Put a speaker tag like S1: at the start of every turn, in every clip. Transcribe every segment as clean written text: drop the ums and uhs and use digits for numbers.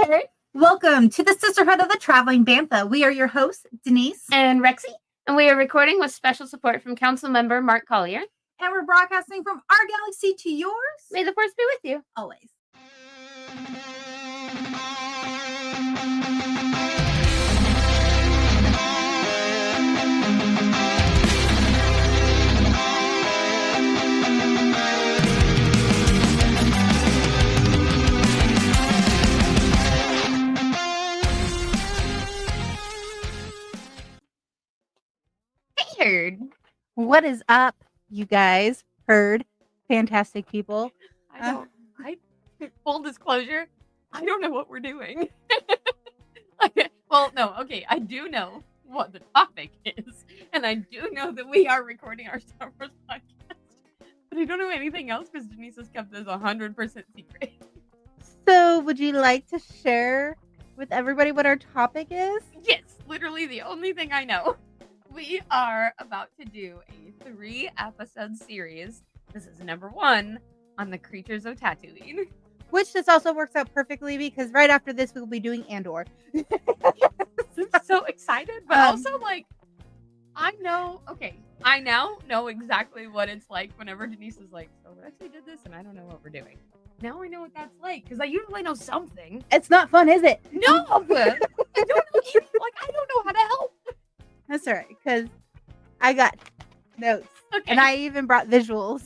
S1: there! Welcome to the Sisterhood of the Traveling Bantha. We are your hosts, Denise
S2: and Rexy, and we are recording with special support from Council Member Mark Collier.
S1: And we're broadcasting from our galaxy to yours.
S2: May the Force be with you.
S1: Always.
S2: Herd.
S1: What is up, you guys? Herd. Fantastic people.
S2: Full disclosure, I don't know what we're doing. I do know what the topic is, and I do know that we are recording our Star Wars podcast, but I don't know anything else because Denise has kept this 100% secret.
S1: So, would you like to share with everybody what our topic is?
S2: Yes, literally the only thing I know. We are about to do a 3-episode series. This is number 1 on the creatures of Tatooine.
S1: Which this also works out perfectly because right after this we'll be doing Andor.
S2: I'm so excited, but also I now know exactly what it's like whenever Denise is like, so we actually did this and I don't know what we're doing. Now I know what that's like because I usually know something.
S1: It's not fun, is it?
S2: No, I don't know. I don't know how to help.
S1: That's all right, because I got notes.
S2: Okay.
S1: And I even brought visuals.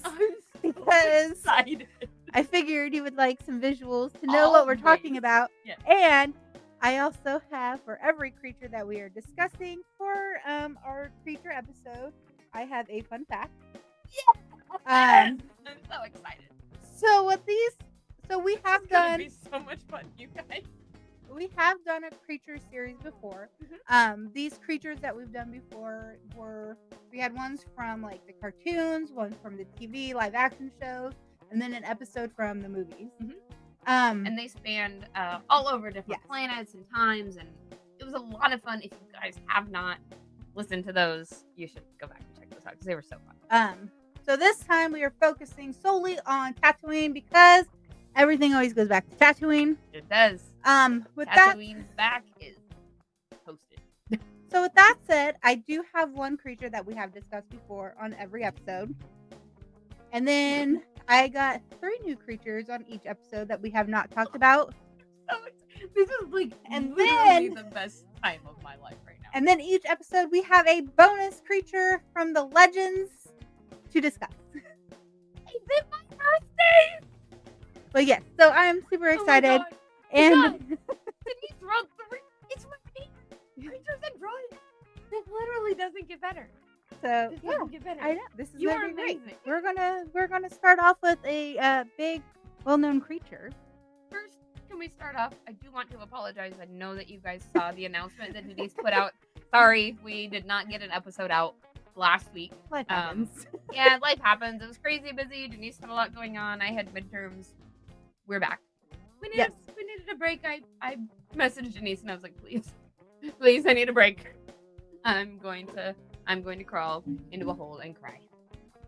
S2: Because excited.
S1: I figured you would like some visuals to know what we're talking about.
S2: Yeah.
S1: And I also have, for every creature that we are discussing for our creature episode, I have a fun fact.
S2: Yeah. I'm so excited.
S1: We have
S2: it's
S1: done...
S2: gonna be so much fun, you guys.
S1: We have done a creature series before. These creatures that we've done before we had ones from like the cartoons, one from the TV live action shows, and then an episode from the movies.
S2: And they spanned all over different planets and times, and it was a lot of fun. If you guys have not listened to those, you should go back and check those out because they were so fun.
S1: So this time we are focusing solely on Tatooine because everything always goes back to Tatooine.
S2: It does.
S1: Tatooine's
S2: back is posted.
S1: So with that said, I do have one creature that we have discussed before on every episode. And then I got 3 new creatures on each episode that we have not talked about.
S2: So this is literally the best time of my life right now.
S1: And then each episode we have a bonus creature from the legends to discuss.
S2: Is it my birthday?
S1: But yes, so I'm super excited. And
S2: Denise wrote 3. It's my favorite creatures and droids. It literally doesn't get better.
S1: So
S2: it doesn't get better.
S1: I know this is
S2: you
S1: gonna
S2: are
S1: be
S2: amazing.
S1: Great. We're gonna start off with a big, well-known creature.
S2: First, can we start off? I do want to apologize. I know that you guys saw the announcement that Denise put out. Sorry, we did not get an episode out last week.
S1: Life happens.
S2: Yeah, life happens. It was crazy busy. Denise had a lot going on. I had midterms. We're back. We needed a break. I messaged Denise and I was like, please, I need a break. I'm going to crawl into a hole and cry.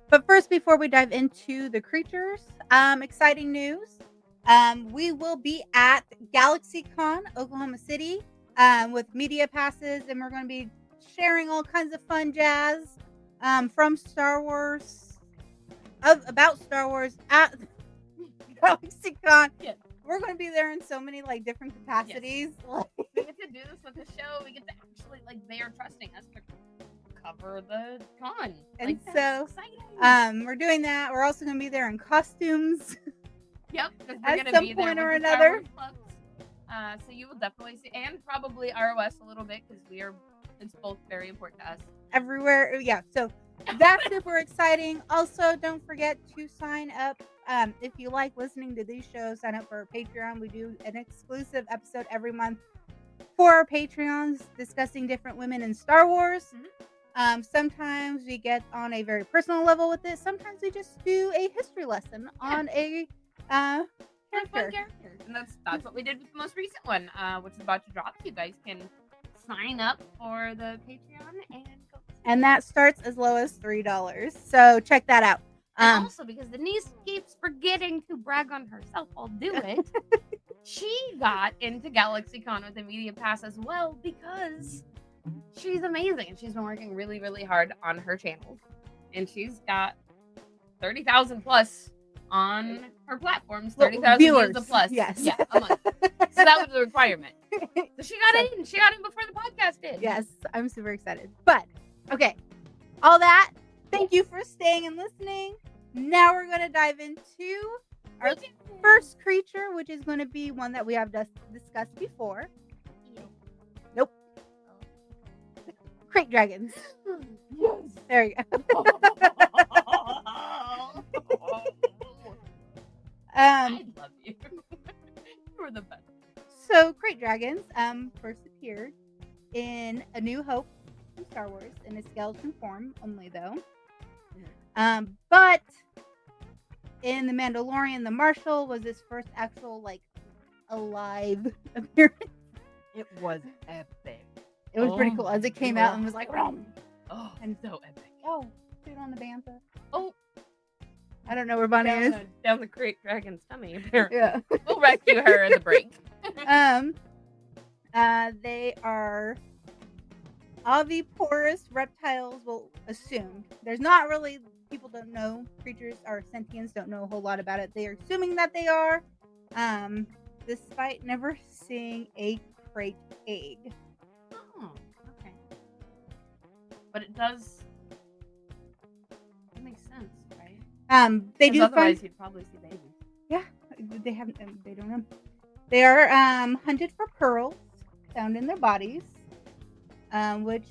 S1: But first, before we dive into the creatures, exciting news. We will be at GalaxyCon, Oklahoma City, with media passes, and we're going to be sharing all kinds of fun jazz from Star Wars, about Star Wars at GalaxyCon.
S2: Yes.
S1: We're going to be there in so many different capacities.
S2: Yes. We get to do this with the show. We get to actually they are trusting us to cover the con.
S1: And so exciting. We're doing that. We're also going to be there in costumes.
S2: Yep.
S1: At some point or another.
S2: So you will definitely see, and probably ROS a little bit because it's both very important to us.
S1: Everywhere. Yeah. So that's super exciting. Also, don't forget to sign up. If you like listening to these shows, sign up for our Patreon. We do an exclusive episode every month for our Patreons discussing different women in Star Wars. Sometimes we get on a very personal level with it. Sometimes we just do a history lesson on a character.
S2: And that's what we did with the most recent one, which is about to drop. You guys can sign up for the Patreon and go.
S1: And that starts as low as $3. So check that out.
S2: And also, because Denise keeps forgetting to brag on herself, I'll do it. She got into GalaxyCon with a media pass as well because she's amazing and she's been working really, really hard on her channel. And she's got 30,000 plus on her platforms, 30,000 views a plus.
S1: Yes.
S2: Yeah, a month. So that was the requirement. So she got in. She got in before the podcast did.
S1: Yes, I'm super excited. But, okay, all that, thank you for staying and listening. Now we're going to dive into our first creature, which is going to be one that we have discussed before. Nope. Crate dragons.
S2: Yes.
S1: There you go.
S2: I love you. You're the best.
S1: So, crate dragons first appeared in A New Hope in Star Wars in a skeleton form only, though. But in The Mandalorian, the Marshal was his first actual, like, alive appearance.
S2: It was epic.
S1: It was pretty cool as it came out and was like, Rum!
S2: Oh,
S1: And
S2: so epic.
S1: Oh, shoot on the bantha.
S2: Oh,
S1: I don't know where Bonnie is.
S2: down the crate dragon's tummy. Apparently.
S1: Yeah.
S2: We'll rescue her at the break.
S1: They are oviparous reptiles. Well, assumed. There's not really, people don't know, creatures or sentients don't know a whole lot about it. They are assuming that they are, despite never seeing a crate egg.
S2: Oh, okay. But it does. That makes sense, right?
S1: They do
S2: otherwise
S1: find.
S2: you'd probably see babies.
S1: Yeah, they haven't. They don't know. They are hunted for pearls found in their bodies, which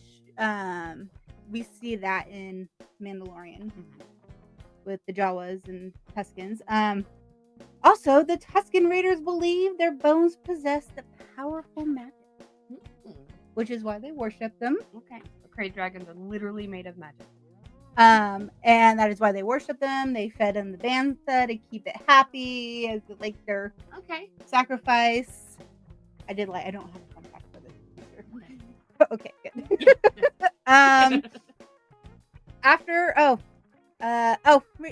S1: we see that in Mandalorian with the Jawas and Tuskens. Also, the Tusken Raiders believe their bones possess the powerful magic, which is why they worship them.
S2: Okay. The crate dragons are literally made of magic.
S1: And that is why they worship them. They fed them the bantha to keep it happy as like their sacrifice. I don't have a fun fact for this. Okay, good.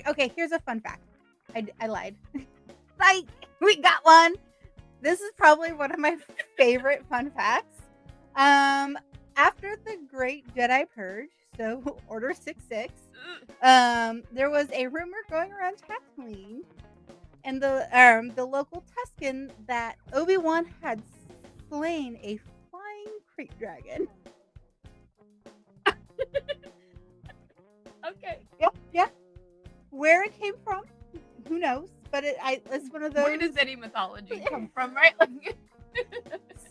S1: Okay, here's a fun fact. I lied. We got one. This is probably one of my favorite fun facts. After the Great Jedi Purge, so Order 66, there was a rumor going around Tatooine and the local Tusken that Obi-Wan had slain a flying crate dragon.
S2: Okay.
S1: Yeah. Where it came from, who knows? But it's one of those.
S2: Where does any mythology come from, right? Like,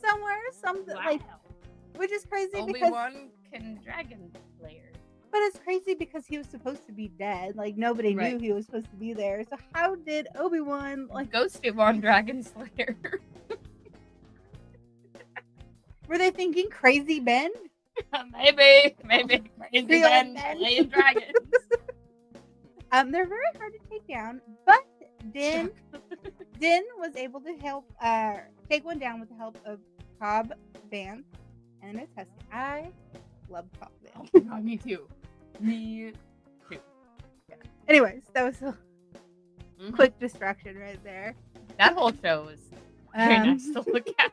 S1: somewhere, something like, which is crazy
S2: Obi-Wan can dragon slayer.
S1: But it's crazy because he was supposed to be dead. Like nobody knew he was supposed to be there. So how did Obi-Wan
S2: Ghost-Wan dragon slayer?
S1: Were they thinking Crazy Ben?
S2: maybe Crazy Ben slaying dragons.
S1: They're very hard to take down, but Din was able to help take one down with the help of Cobb Vanth and his husky. I love Cobb Vanth.
S2: Oh, me too. Me too.
S1: Yeah. Anyways, that was a quick distraction right there.
S2: That whole show was very nice to look at.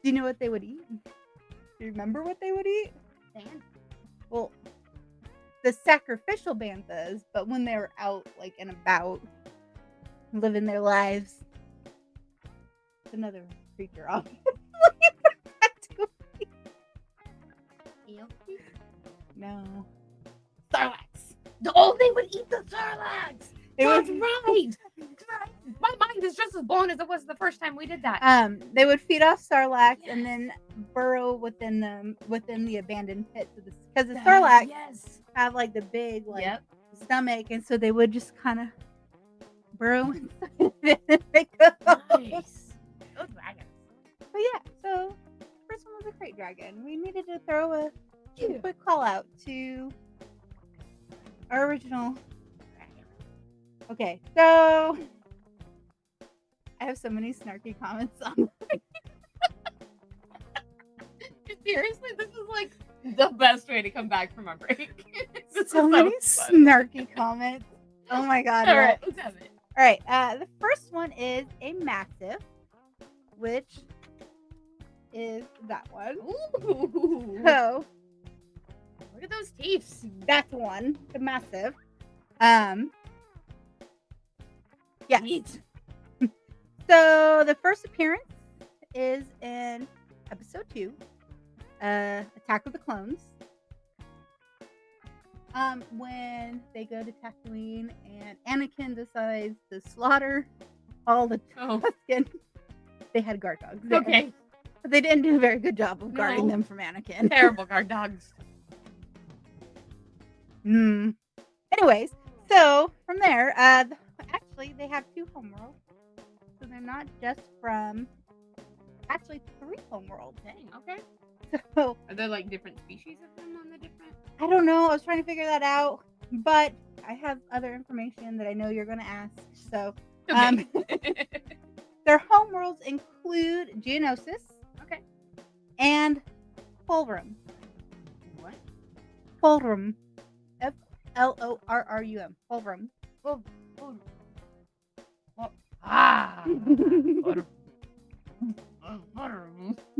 S1: Do you know what they would eat? Do you remember what they would eat?
S2: Sand.
S1: Well, the sacrificial banthas, but when they were out, like, and about, living their lives. Another creature, obviously. No.
S2: Sarlacc. Oh, they would eat the Sarlacc. That's right. My mind is just as blown as it was the first time we did that.
S1: They would feed off Sarlacc and then burrow within the abandoned pits of because the Sarlacc have like the big stomach, and so they would just kind of burrow inside of it and make a
S2: Nice. Those dragons.
S1: But yeah, so first one was a crate dragon. We needed to throw a quick call out to our original. Okay, so I have so many snarky comments on.
S2: Seriously, this is like the best way to come back from a break.
S1: So many snarky comments. Oh my god!
S2: All right, let's have it.
S1: All right. The first one is a massive, which is that one.
S2: Ooh.
S1: So
S2: Look at those teeth.
S1: that's one, the massive. Yes.
S2: Neat.
S1: So the first appearance is in episode 2, Attack of the Clones. When they go to Tatooine and Anakin decides to slaughter all the Tusken, they had guard dogs there.
S2: Okay.
S1: But they didn't do a very good job of guarding
S2: No.
S1: them from Anakin.
S2: Terrible guard dogs.
S1: Anyways, so from there, actually they have 2 homeworlds. So they're not just from, actually 3 homeworlds.
S2: Dang, okay.
S1: So
S2: Are there like different species of them on the different?
S1: I don't know. I was trying to figure that out, but I have other information that I know you're going to ask. So
S2: Okay.
S1: their homeworlds include Geonosis.
S2: Okay.
S1: And Fulrum.
S2: What?
S1: Fulrum. Florrum. Fulrum.
S2: Oh. Ah.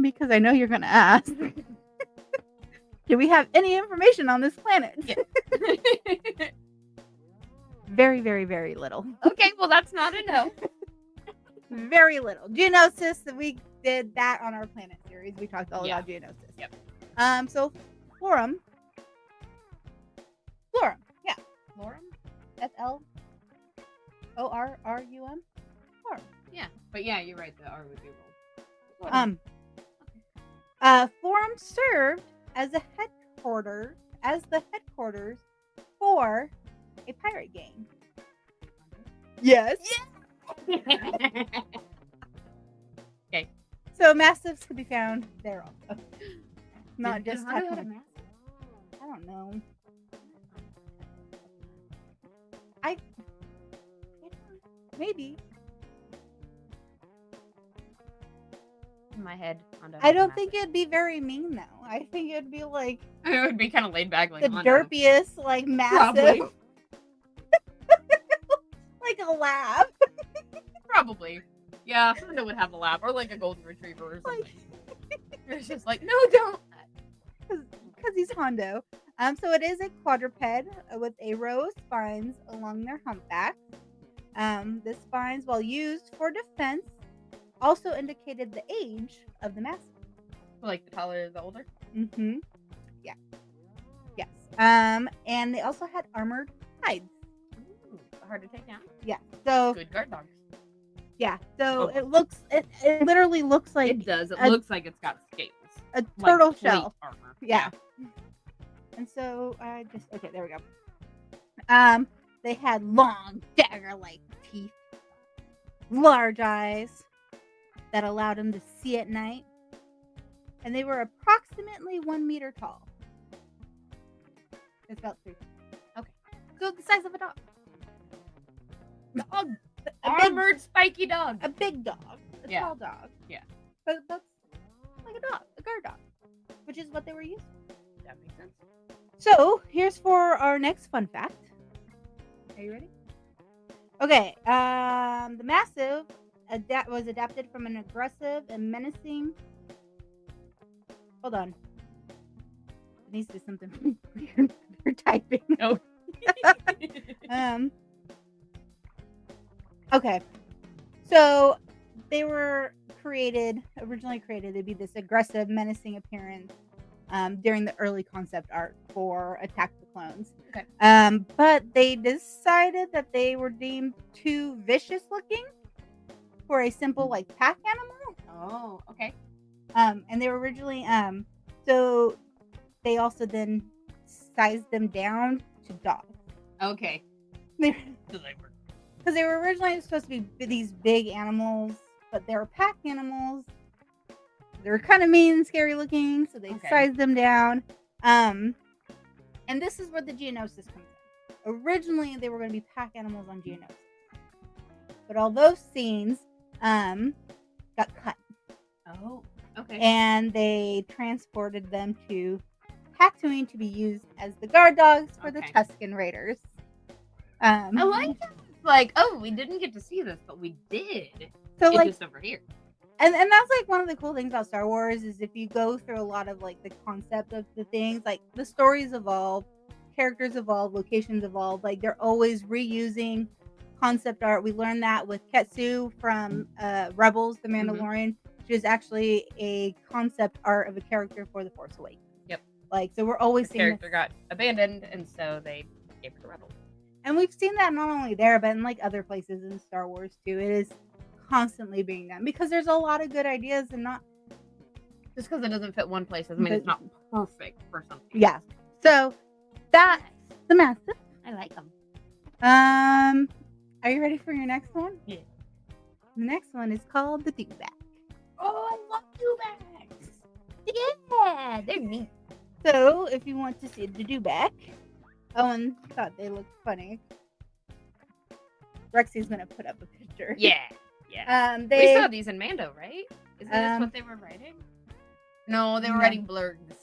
S1: Because I know you're going to ask. Do we have any information on this planet?
S2: Yeah.
S1: Very, very, very little.
S2: Okay, well that's not a no.
S1: Very little. Geonosis, we did that on our planet series. We talked all about Geonosis.
S2: Yep.
S1: So Florum. Yeah.
S2: Florum?
S1: Florrum. Florum.
S2: Yeah. But yeah, you're right, the R would be rolled.
S1: Florum served as the headquarters for a pirate gang. Yes.
S2: Okay.
S1: So massives could be found there also. Not
S2: Did
S1: just
S2: Hondo have a
S1: Tatooine.
S2: massive?
S1: I don't know. Maybe.
S2: In my head, Hondo
S1: I
S2: has a
S1: don't
S2: massive.
S1: think it'd be very mean though. I think it'd be like
S2: It would be kind of laid back, like
S1: the
S2: Hondo.
S1: derpiest, like massive,
S2: Probably.
S1: like a lab.
S2: Probably. Yeah, Hondo would have a lab or like a golden retriever or something.
S1: Like,
S2: It's just like, no, don't.
S1: because he's Hondo. So it is a quadruped with a row of spines along their humpbacks. The spines, while used for defense, also indicated the age of the massive.
S2: Like the taller, the older.
S1: Mm-hmm. Yeah. Yes. And they also had armored hides.
S2: Ooh, hard to take down.
S1: Yeah. So
S2: Good guard dogs.
S1: yeah. So
S2: Oh.
S1: it literally looks like
S2: It does. It
S1: a-
S2: looks like it's got scales.
S1: a
S2: Like
S1: turtle
S2: plate
S1: shell.
S2: armor.
S1: Yeah. And so okay, there we go. They had long dagger-like teeth, large eyes that allowed them to see at night, and they were approximately 1 meter tall. It's about 3 feet. Okay, so the size of a dog.
S2: Dog.
S1: A big,
S2: Armored spiky dog.
S1: a big dog, a
S2: Yeah.
S1: tall dog.
S2: Yeah.
S1: But that's like a dog, a guard dog, which is what they were used for.
S2: That makes sense.
S1: So here's for our next fun fact. Are you ready? Okay. The massive was adapted from an aggressive and menacing. Hold on. It needs to be something you're typing.
S2: Oh.
S1: Okay. So they were originally created to be this aggressive, menacing appearance during the early concept art for Attack the Clones.
S2: Okay.
S1: But they decided that they were deemed too vicious looking for a simple like pack animal.
S2: Oh, okay.
S1: And they were originally so they also then sized them down to dogs.
S2: Okay.
S1: Because they were originally supposed to be these big animals, but they were pack animals. They were kind of mean and scary looking, so they sized them down. And this is where the Geonosis comes in. Originally, they were going to be pack animals on Geonosis. But all those scenes got cut.
S2: Oh, okay.
S1: And they transported them to Tatooine to be used as the guard dogs for the
S2: Okay.
S1: Tusken Raiders.
S2: I like that. like, oh, we didn't get to see this, but we did.
S1: So
S2: It's
S1: like,
S2: just over here.
S1: and that's like one of the cool things about Star Wars is if you go through a lot of like the concept of the things, like the stories evolve, characters evolve, locations evolve. Like they're always reusing concept art. We learned that with Ketsu from Rebels, the Mandalorian. She was actually a concept art of a character for The Force Awakens.
S2: Yep.
S1: Like so, we're always
S2: The
S1: seeing
S2: character got abandoned, and so they gave her to Rebels.
S1: and we've seen that not only there, but in like other places in Star Wars too. It is constantly being done because there's a lot of good ideas and not
S2: Just because it doesn't fit one place doesn't mean it's not perfect for something.
S1: yeah. So that's the massive.
S2: I like them.
S1: Are you ready for your next one?
S2: Yeah.
S1: The next one is called the Dewback.
S2: Oh, I love dewbacks. Yeah, they're neat.
S1: So if you want to see the Dewback, Owen thought they looked funny. Rexy's gonna put up a picture.
S2: Yeah, yeah. We
S1: They
S2: saw these in Mando, right? Isn't this what they were writing? No, they were writing blurgs.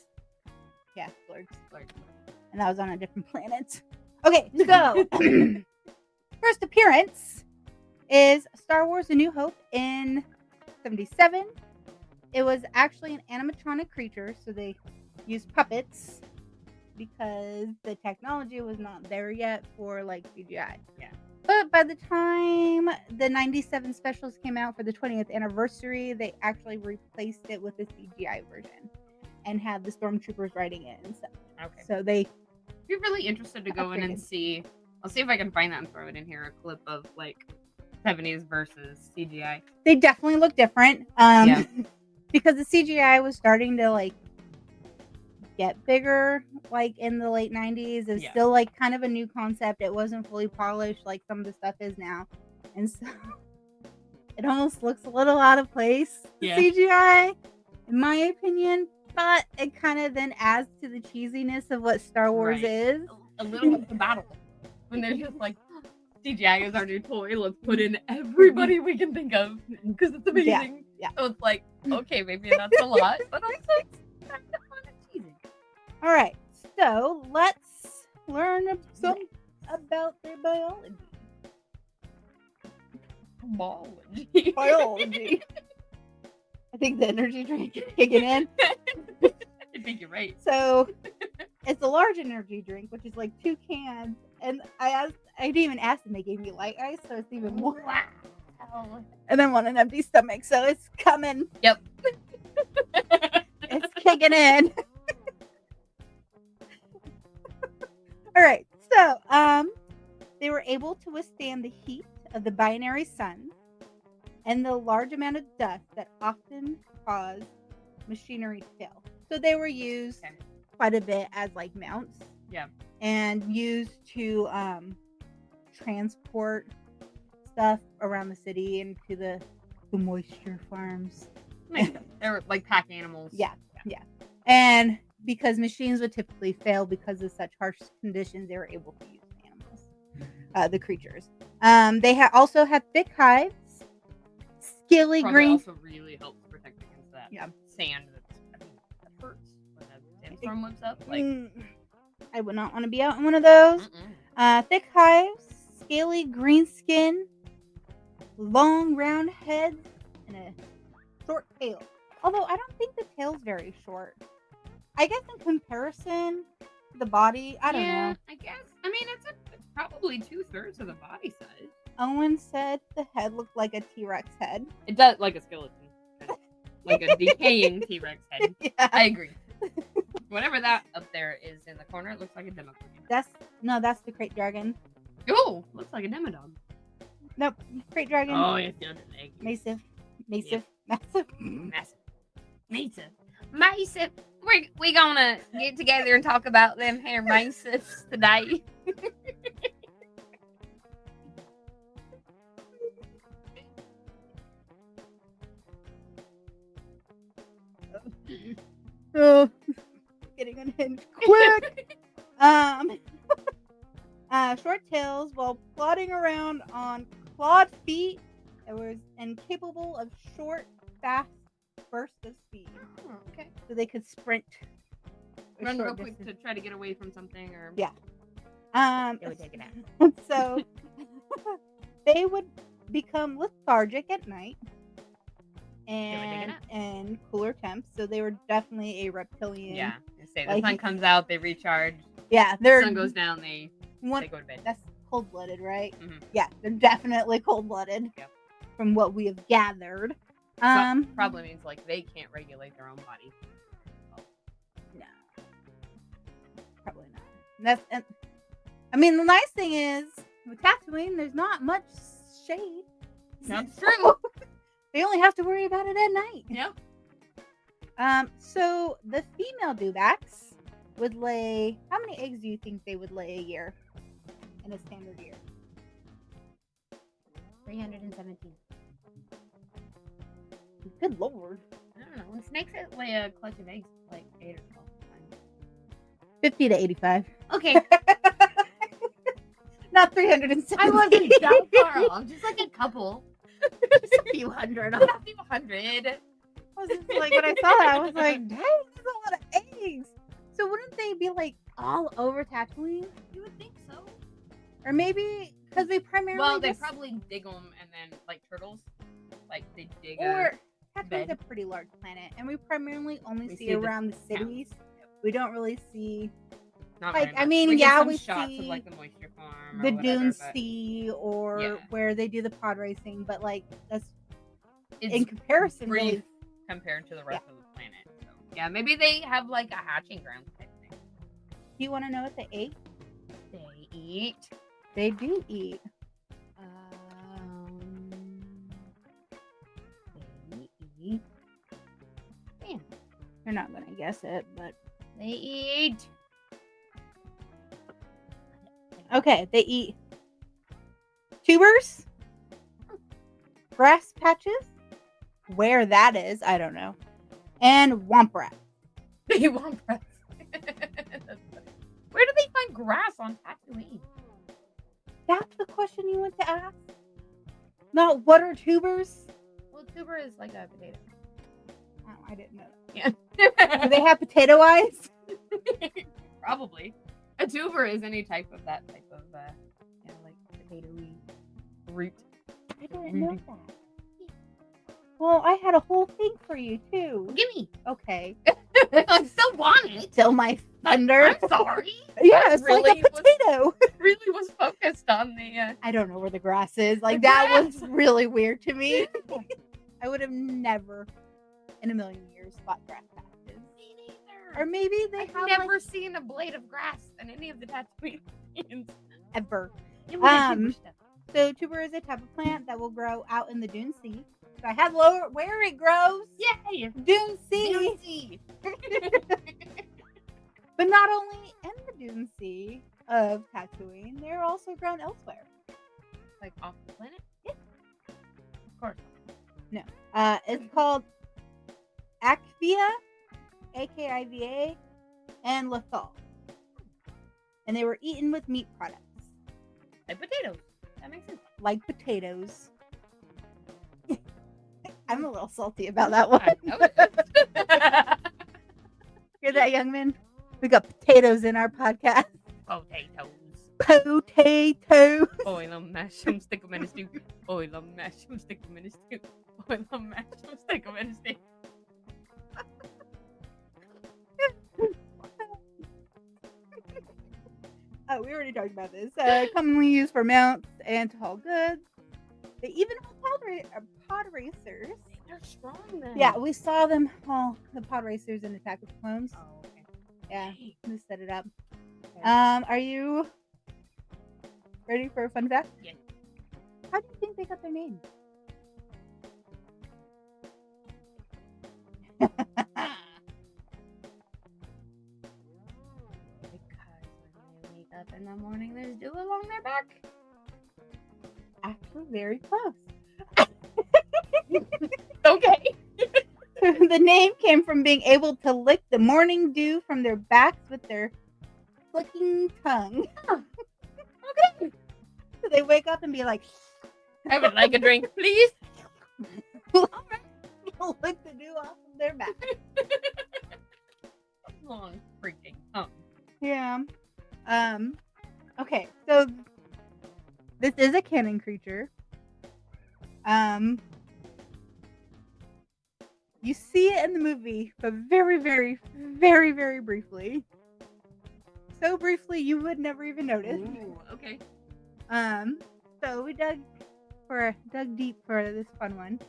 S1: yeah, blurgs.
S2: Blurgs.
S1: And that was on a different planet. Okay, so first appearance is Star Wars: A New Hope in '77. It was actually an animatronic creature, so they used puppets because the technology was not there yet for like CGI.
S2: Yeah.
S1: But by the time the '97 specials came out for the 20th anniversary, they actually replaced it with a CGI version and had the stormtroopers riding it and stuff.
S2: Okay.
S1: So they
S2: You're really interested to go in and see. I'll see if I can find that and throw it in here. A clip of like 70s versus CGI.
S1: They definitely look different.
S2: Yeah.
S1: Because the CGI was starting to like get bigger like in the late 90s. It's still like kind of a new concept. It wasn't fully polished like some of the stuff is now. And so it almost looks a little out of place, the CGI, in my opinion. But it kind of then adds to the cheesiness of what Star Wars is.
S2: A little with the battle. When they're just like, CGI is our new toy. Let's put in everybody we can think of because it's amazing.
S1: Yeah.
S2: So it's like, okay, maybe that's a lot, but also it's kind of fun and cheesy.
S1: All right, so let's learn some about their biology. Biology. I think the energy drink is kicking in.
S2: I think you're right.
S1: So it's a large energy drink, which is like 2 cans. And I didn't even ask them. They gave me light ice, so it's even more.
S2: Wow.
S1: And then on an empty stomach, so it's coming.
S2: Yep.
S1: It's kicking in. All right. So they were able to withstand the heat of the binary sun and the large amount of dust that often cause machinery to fail. So they were used quite a bit as like mounts.
S2: Yeah.
S1: And used to transport stuff around the city and to the moisture farms.
S2: They're like pack animals.
S1: Yeah. And because machines would typically fail because of such harsh conditions, they were able to use animals, the creatures. They also had thick hives, scaly green.
S2: Also really helps protect against that sand that hurts when a sandstorm whips up. Like,
S1: I would not want to be out in one of those. Thick hives, scaly green skin, long round heads, and a short tail. Although I don't think the tail's very short. I guess in comparison to the body, I don't know.
S2: I guess. I mean, it's probably 2/3 of the body size.
S1: Owen said the head looked like a T-Rex head.
S2: It does, like a skeleton. Like a decaying T-Rex head.
S1: Yeah.
S2: I agree. Whatever that up there is in the corner, it looks like a demo.
S1: That's the crate dragon.
S2: Oh, looks like a demo dog.
S1: Nope, crate dragon.
S2: Oh, it's the egg.
S1: Massive.
S2: Yep.
S1: Massive.
S2: Massive. We gonna get together and talk about them hair massives today.
S1: Oh, getting unhinged quick. Short tails while plodding around on clawed feet. It was incapable of short, fast bursts of speed.
S2: Oh, okay.
S1: So they could sprint.
S2: Run real quick to try to get away from something, or
S1: yeah.
S2: it would take it out.
S1: So They would become lethargic at night
S2: digging
S1: and cooler temps. So they were definitely a reptilian.
S2: Yeah. They say the
S1: Like-
S2: sun comes out, they recharge.
S1: Yeah,
S2: The
S1: they're
S2: sun goes down, they
S1: one.
S2: go to bed.
S1: That's cold-blooded, right?
S2: Mhm.
S1: Yeah, they're definitely cold-blooded.
S2: Yep.
S1: From what we have gathered.
S2: So, probably means like they can't regulate their own body.
S1: No, probably not. And I mean, the nice thing is with Tatooine, there's not much shade.
S2: That's true.
S1: They only have to worry about it at night.
S2: Yep.
S1: So the female dewbacks would lay. How many eggs do you think they would lay a year in a standard year?
S2: 317.
S1: Good lord.
S2: I don't know. When snakes lay a clutch of eggs, like 8 or 12 times.
S1: 50 to 85.
S2: Okay.
S1: Not 370.
S2: I wasn't that far off. Just like a couple.
S1: Just a few hundred.
S2: A few hundred.
S1: I was just like, when I saw that, I was like, dang, that's a lot of eggs. So wouldn't they be like all over Tatooine?
S2: You would think so.
S1: Or maybe because they primarily.
S2: Well, they probably dig them and then, like turtles, like they dig
S1: Or Tatooine's
S2: bed.
S1: a pretty large planet, and we primarily only
S2: We
S1: see
S2: see the
S1: around the cities.
S2: Yep.
S1: We don't really see
S2: Not
S1: like,
S2: very
S1: I
S2: much.
S1: mean,
S2: we get
S1: yeah,
S2: some
S1: we
S2: shots
S1: see
S2: of like the moisture farm,
S1: the
S2: or whatever,
S1: Dune
S2: but
S1: Sea or
S2: Yeah.
S1: where they do the pod racing, but like that's
S2: it's
S1: in comparison.
S2: brief
S1: Really,
S2: compared to the rest of the planet. So, yeah, maybe they have like a hatching ground type thing.
S1: do you want to know what they ate?
S2: They eat.
S1: They do eat.
S2: They eat. Damn.
S1: You're not gonna guess it, but
S2: They eat.
S1: okay, they eat tubers, grass patches. Where that is, I don't know, and womp rat.
S2: They want grass. Where do they find grass on Tatooine?
S1: That's the question you want to ask. Not what are tubers?
S2: Well, tuber is like a potato.
S1: Oh, I didn't know.
S2: Yeah.
S1: Do they have potato eyes?
S2: Probably. A tuber is any type of that type of, like potatoey root.
S1: I didn't know that. Well, I had a whole thing for you too.
S2: Gimme.
S1: Okay.
S2: I still want it.
S1: Still my thunder.
S2: I'm sorry.
S1: Yeah, it's
S2: Really
S1: like a potato.
S2: Really was focused on the.
S1: I don't know where the grass is. Like
S2: The
S1: that
S2: grass.
S1: was really weird to me. I would have never in a million years thought grass patches.
S2: Me neither.
S1: Or maybe they
S2: I've
S1: have
S2: never
S1: like,
S2: seen a blade of grass in any of the Tatooineans.
S1: ever.
S2: Give me the tuber
S1: Um,
S2: stuff.
S1: So tuber is a type of plant that will grow out in the Dune Sea. So I have lower where it grows.
S2: Yay!
S1: Dune Sea.
S2: Dune Sea.
S1: But not only in the Dune Sea of Tatooine, they're also grown elsewhere.
S2: Like off the planet?
S1: Yeah.
S2: Of course.
S1: It's called Akvia, Akiva, and Lethal. And they were eaten with meat products,
S2: Like potatoes. That makes sense.
S1: like potatoes. I'm a little salty about that one. Hear that, young man? We got potatoes in our podcast.
S2: Potatoes.
S1: Potatoes.
S2: Oil 'em, mash 'em, stick 'em in a stew. Oil 'em, mash 'em, stick 'em in a stew. Oil 'em, mash 'em, stick 'em in a stew.
S1: Oh, we already talked about this. Commonly used for mounts and to haul goods. They even haul pod racers.
S2: They're strong then.
S1: Yeah, we saw them haul the pod racers in Attack of the Clones.
S2: Oh, okay.
S1: Yeah, we set it up.
S2: Okay.
S1: Are you ready for a fun fact?
S2: Yeah.
S1: How do you think they got their name?
S2: Because when they wake up in the morning, there's dew along their back.
S1: Actually, very close.
S2: Okay.
S1: The name came from being able to lick the morning dew from their backs with their flicking tongue.
S2: Okay.
S1: So they wake up and be like,
S2: I would like a drink, please.
S1: lick the dew off of their back.
S2: Long freaking tongue.
S1: Yeah. Okay, so This is a canon creature. You see it in the movie, but very, very, very, very briefly. So briefly you would never even notice.
S2: Ooh, okay.
S1: So we dug deep for this fun one.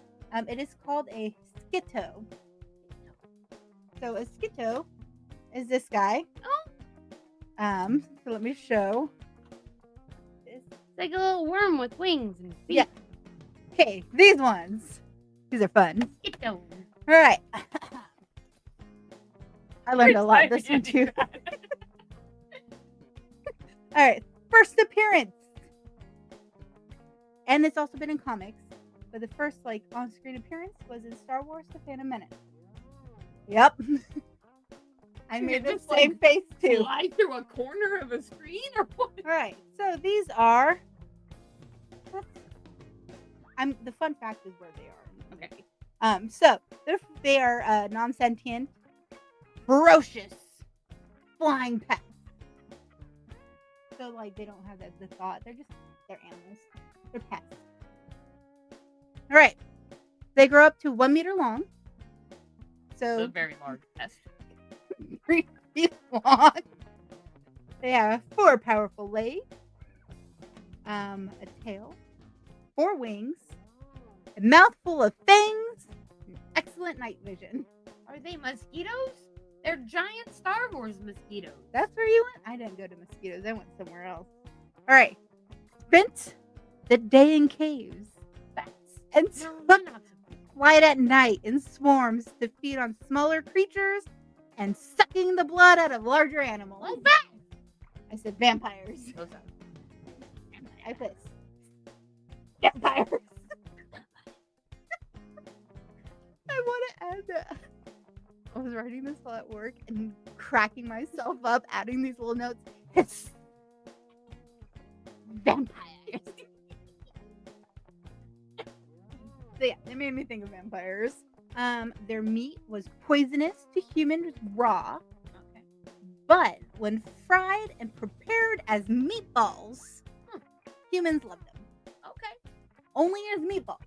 S1: It is called a skitto. So a skitto is this guy.
S2: Oh.
S1: So let me show.
S2: It's like a little worm with wings and feet.
S1: Yeah. Okay, these ones. These are fun.
S2: Skitto.
S1: All right. I learned a lot this one too. All right, first appearance. And it's also been in comics, but the first on-screen appearance was in Star Wars: The Phantom Menace. Yep. I made the same face too.
S2: Fly through a corner of a screen or what?
S1: All right, so these are. The fun fact is where they are.
S2: Okay.
S1: So they are non-sentient, ferocious, flying pets. So they don't have the thought. They're animals. They're pets. All right. They grow up to 1 meter long. So
S2: a very large pest.
S1: 3 feet long. They have 4 powerful legs, a tail, 4 wings, a mouthful of fangs, and excellent night vision.
S2: Are they mosquitoes? They're giant Star Wars mosquitoes.
S1: That's where you went? I didn't go to mosquitoes. I went somewhere else. All right. Spent the day in caves.
S2: Bats.
S1: And
S2: No,
S1: flight at night in swarms to feed on smaller creatures and sucking the blood out of larger animals.
S2: Well, bats.
S1: I said vampires.
S2: Those are
S1: I put vampires. I want to add that. I was writing this while at work and cracking myself up, adding these little notes. It's vampires. So yeah, it made me think of vampires. Their meat was poisonous to humans raw.
S2: okay.
S1: But when fried and prepared as meatballs, humans loved them.
S2: Okay.
S1: Only as meatballs.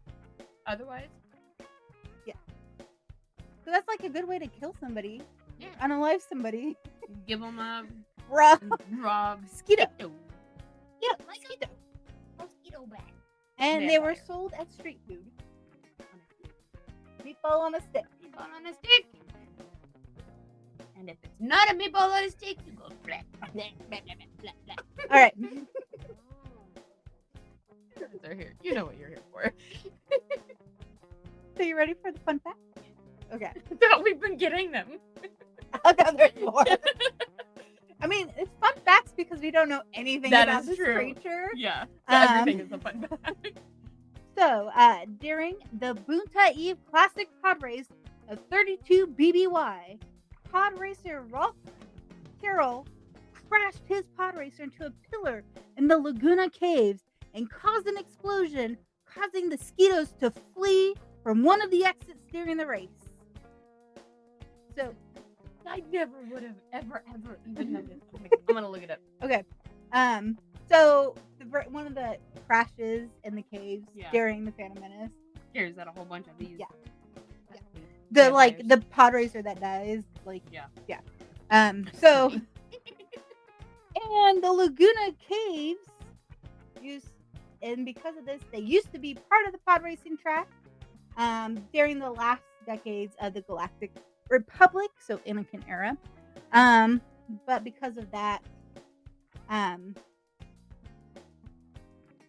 S2: Otherwise,
S1: So that's a good way to kill somebody.
S2: yeah.
S1: Unalive somebody.
S2: Give them a
S1: Raw.
S2: mosquito.
S1: Yeah, mosquito.
S2: Mosquito bat.
S1: And they were
S2: Vampire.
S1: sold as street food. Meatball on a stick.
S2: Meatball on a stick. And if it's not a meatball on a stick, you go blah, blah, blah, blah, blah, blah.
S1: All right.
S2: They're here. You know what you're here for.
S1: So you ready for the fun fact? Okay.
S2: Thought we've been getting them.
S1: Oh, no, there's more. I mean, it's fun facts because we don't know anything
S2: That
S1: about
S2: is
S1: this
S2: true.
S1: creature.
S2: Yeah.
S1: Um,
S2: Everything is a fun fact.
S1: So, during the Boonta Eve Classic Pod Race of 32 BBY, pod racer Rolf Carroll crashed his pod racer into a pillar in the Laguna Caves and caused an explosion, causing the mosquitoes to flee from one of the exits during the race. So,
S2: I never would have ever even noticed. I'm gonna look it up.
S1: okay. So one of the crashes in the caves
S2: Yeah.
S1: during the Phantom Menace.
S2: Here's that a whole bunch of these.
S1: Yeah.
S2: Yeah.
S1: The
S2: Vampires.
S1: the pod racer that dies.
S2: Yeah.
S1: So and the Laguna Caves because of this, they used to be part of the pod racing track. During the last decades of the Galactic Republic, so Anakin era. But because of that,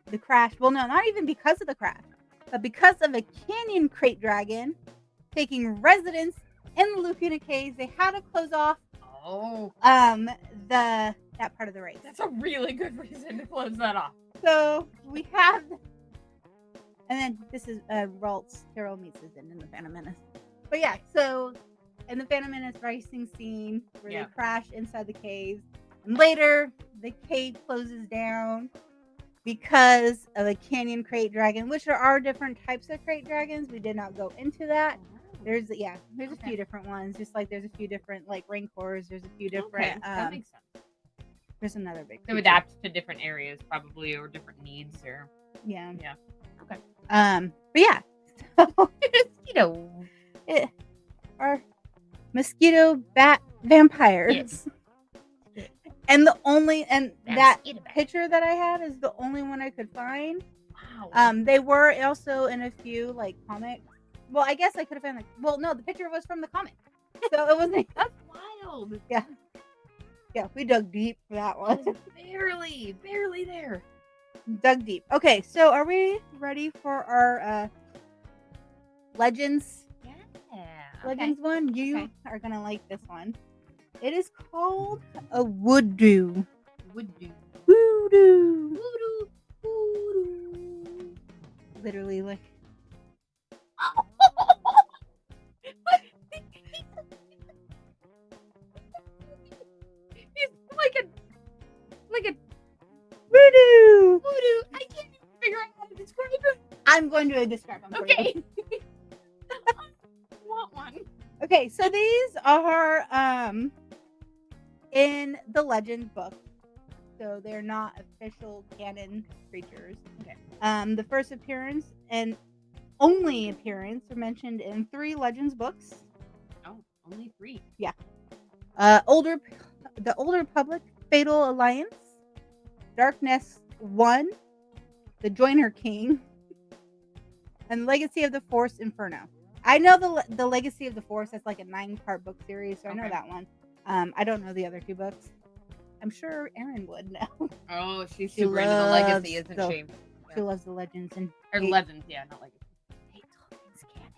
S1: the crash. Well, no, not even because of the crash, but because of a canyon crate dragon taking residence in the Laguna Caves, they had to close off
S2: Oh,
S1: that part of the race.
S2: that's a really good reason to close that off.
S1: So we have, and then this is Ralt's Carol meets his end in the Phantom Menace. But yeah, so in the Phantom Menace racing scene where
S2: Yeah.
S1: they crash inside the caves, and later the cave closes down because of a canyon crate dragon, which there are different types of crate dragons. We did not go into that. There's a few different ones, just like there's a few different rancors. There's a few different
S2: that makes sense.
S1: There's another big
S2: To
S1: creature.
S2: adapt to different areas, probably, or different needs, or
S1: Yeah.
S2: yeah. Okay.
S1: But yeah.
S2: Mosquito.
S1: Are mosquito bat vampires.
S2: Yes.
S1: And that
S2: Mosquito bat.
S1: picture that I had is the only one I could find.
S2: Wow.
S1: They were also in a few like comics. Well, I guess I could have found no, the picture was from the comic. So it wasn't.
S2: That's wild.
S1: Yeah. Yeah, we dug deep for that one.
S2: barely there.
S1: Dug deep. Okay, so are we ready for our Legends?
S2: Yeah.
S1: Legends one? You
S2: Okay.
S1: are gonna like this one. It is called a woodoo.
S2: Woodoo.
S1: Voodoo.
S2: Voodoo. Voodoo.
S1: Literally, like.
S2: He's like a
S1: Voodoo.
S2: voodoo. I can't even figure out how to describe him.
S1: I'm going to describe them for you.
S2: Okay. I want one.
S1: Okay, so these are in the Legend book. So they're not official canon creatures.
S2: Okay.
S1: The first appearance and only appearance are mentioned in 3 Legends books.
S2: Oh, only 3.
S1: The Older Public, Fatal Alliance, Darkness 1, The Joiner King, and Legacy of the Force Inferno. I know the Legacy of the Force. That's like a 9-part book series, so I know
S2: Okay.
S1: that one. I don't know the other 2 books. I'm sure Erin would know.
S2: Oh, she's
S1: She
S2: super into the
S1: loves
S2: legacy, isn't
S1: the-
S2: she?
S1: She loves the Legends and
S2: Or
S1: hates-
S2: Legends, yeah, not legacy.
S1: hates all things canon.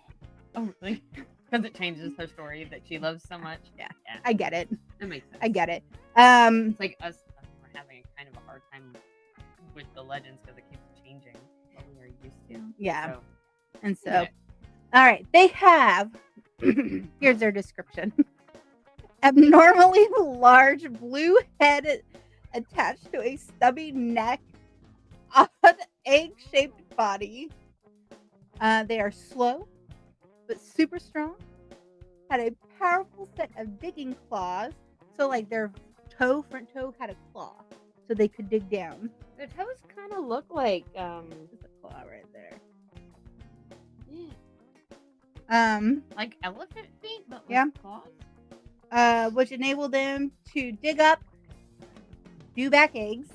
S2: Oh, really? Because it changes her story that she loves so much.
S1: Yeah.
S2: Yeah.
S1: I get it.
S2: That makes sense.
S1: I get it.
S2: It's like us, we're having a kind of a hard time with the Legends because it keeps changing what we are used to.
S1: Yeah.
S2: So,
S1: And so,
S2: yeah.
S1: all right, they have. Here's their description: abnormally large blue head attached to a stubby neck, odd egg-shaped body. They are slow, but super strong. Had a powerful set of digging claws. So, like their front toe had a claw, so they could dig down.
S2: Their toes kind of look like,
S1: There's a claw right there.
S2: yeah, like elephant feet, but with
S1: Yeah.
S2: claws.
S1: Which enabled them to dig up dewback eggs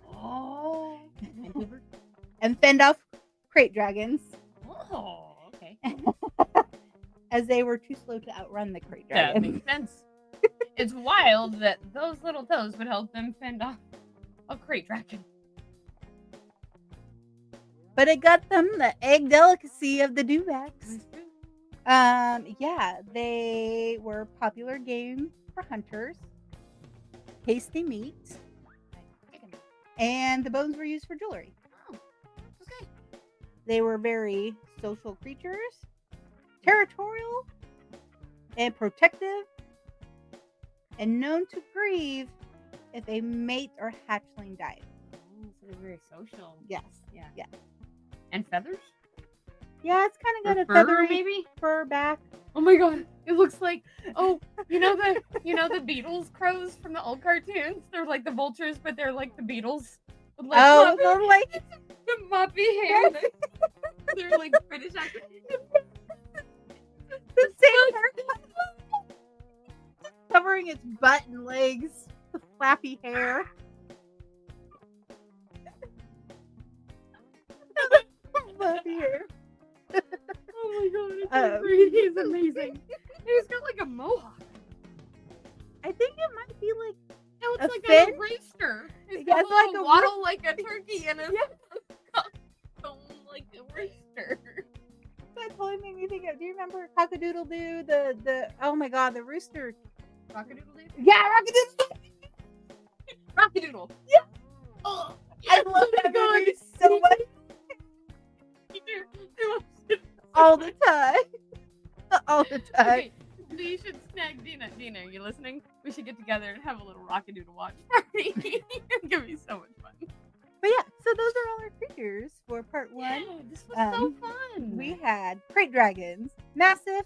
S2: Oh.
S1: and fend off crate dragons
S2: Oh, okay.
S1: as they were too slow to outrun the crate
S2: That
S1: dragon.
S2: makes sense. It's wild that those little toes would help them fend off a crate dragon.
S1: But it got them the egg delicacy of the dewbacks. Yeah, they were popular game for hunters, tasty meat, and the bones were used for jewelry.
S2: Oh, okay.
S1: They were very social creatures, territorial, and protective, and known to grieve if a mate or hatchling died.
S2: Oh, so they're very social.
S1: Yes.
S2: Yeah.
S1: Yeah.
S2: And feathers?
S1: Yeah, it's kind of
S2: Or
S1: got a
S2: fur,
S1: feathery
S2: maybe?
S1: fur back.
S2: Oh my god, it looks like you know the Beatles crows from the old cartoons? They're like the vultures, but they're like the Beatles. With like
S1: Oh,
S2: moppy,
S1: so like
S2: the moppy hair. They're like British accent.
S1: the same haircut. Covering its butt and legs with flappy hair. Flappy hair.
S2: Oh my god, it's
S1: Oh.
S2: so great. He's amazing. He's got like a mohawk.
S1: I think it might be like
S2: No, it's
S1: A
S2: like
S1: fin?
S2: a rooster. He's
S1: Yeah,
S2: got
S1: it's
S2: a
S1: like
S2: little
S1: a
S2: waddle like a turkey and a
S1: Yeah.
S2: like a rooster.
S1: that totally made me think of. Do you remember Cockadoodle Doo? The oh my god, the rooster.
S2: Rockadoodle.
S1: Yeah, Rockadoodle.
S2: Rockadoodle.
S1: Yeah.
S2: Oh,
S1: I
S2: yes,
S1: love
S2: oh my
S1: that
S2: god.
S1: movie so much
S2: Me too. I watched it
S1: all the time. All the time.
S2: Okay, we should snag Dina. Dina, are you listening? We should get together and have a little Rockadoodle watch party. It's gonna be so much fun.
S1: But yeah, so those are all our creatures for part 1.
S2: Yeah, this was so
S1: Um,
S2: fun.
S1: We had crate dragons, massive,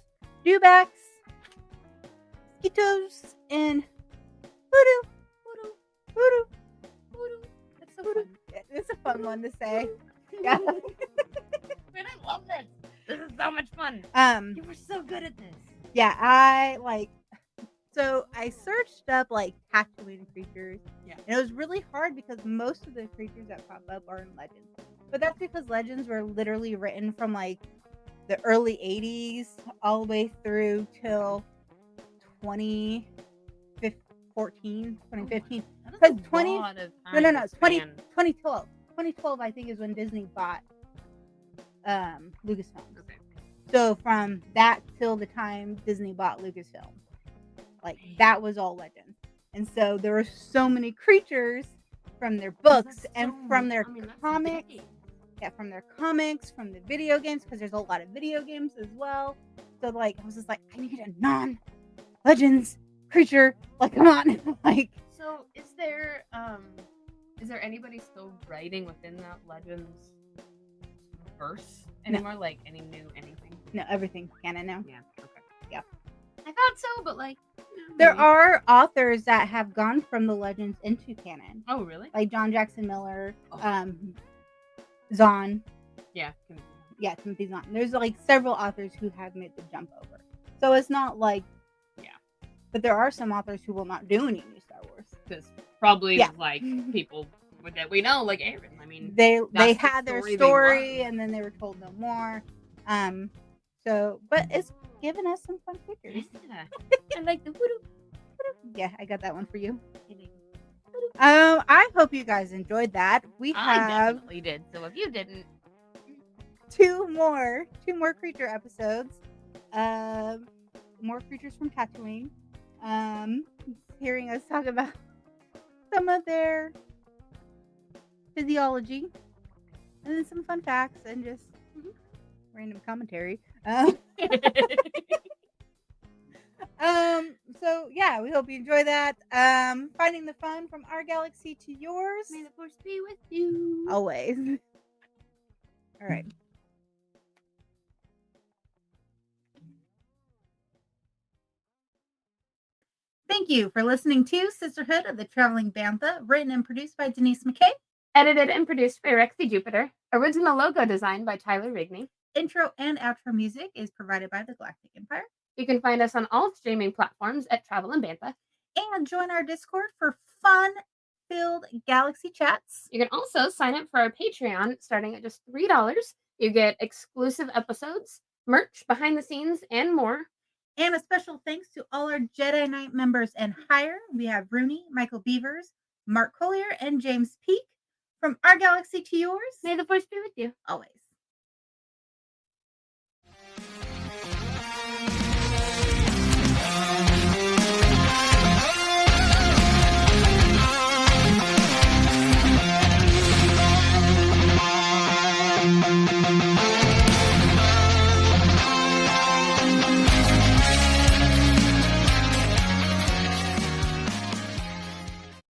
S1: dewbacks, mosquitoes, and voodoo. Voodoo.
S2: That's so fun.
S1: It's a fun one to say. Yeah.
S2: Man, I love this. This is so much fun. You were so good at this.
S1: Yeah, so I searched up like Tatooine creatures.
S2: Yeah.
S1: And it was really hard because most of the creatures that pop up are in Legends. But that's because Legends were literally written from like the early 80s all the way through till 2015.
S2: That is
S1: Because
S2: a
S1: 20
S2: lot of
S1: No,
S2: time
S1: no,
S2: to
S1: 2012. 2012 I think is when Disney bought Lucasfilm.
S2: Okay.
S1: So from that till the time Disney bought Lucasfilm, like that was all Legends. And so there were so many creatures from their books and from their comics. Yeah, from their comics, from the video games, because there's a lot of video games as well. So like I was just like, I need a non-Legends creature. Like, come on. Like,
S2: so is there anybody still writing within that Legends verse anymore? Like any new anything?
S1: No, everything's canon now.
S2: Yeah. Okay.
S1: Yeah.
S2: I thought so, but like
S1: There are authors that have gone from the Legends into canon.
S2: Oh, really?
S1: Like John Jackson Miller, Zahn.
S2: Yeah.
S1: Yeah, Timothy Zahn. There's like several authors who have made the jump over. So it's not like, but there are some authors who will not do any new Star Wars.
S2: Because probably like people that we know, like Aaron. I mean,
S1: they had their story and then they were told no more. So, but it's given us some fun pictures.
S2: Yeah. I like the voodoo.
S1: Yeah, I got that one for you. I hope you guys enjoyed that.
S2: I definitely did. So if you didn't,
S1: two more creature episodes. More creatures from Tatooine. Hearing us talk about some of their physiology, and then some fun facts and just random commentary. So yeah, we hope you enjoy that. Finding the fun from our galaxy to yours.
S2: May the force be with you.
S1: Always. All right. Thank you for listening to Sisterhood of the Traveling Bantha, written and produced by Denise McKay.
S2: Edited and produced by Rexy Jupiter. Original logo design by Tyler Rigney.
S1: Intro and outro music is provided by the Galactic Empire.
S2: You can find us on all streaming platforms at Travel and Bantha.
S1: And join our Discord for fun-filled galaxy chats.
S2: You can also sign up for our Patreon starting at just $3. You get exclusive episodes, merch, behind the scenes, and more.
S1: And a special thanks to all our Jedi Knight members and higher. We have Rooney, Michael Beavers, Mark Collier, and James Peake. From our galaxy to yours.
S2: May the force be with you.
S1: Always.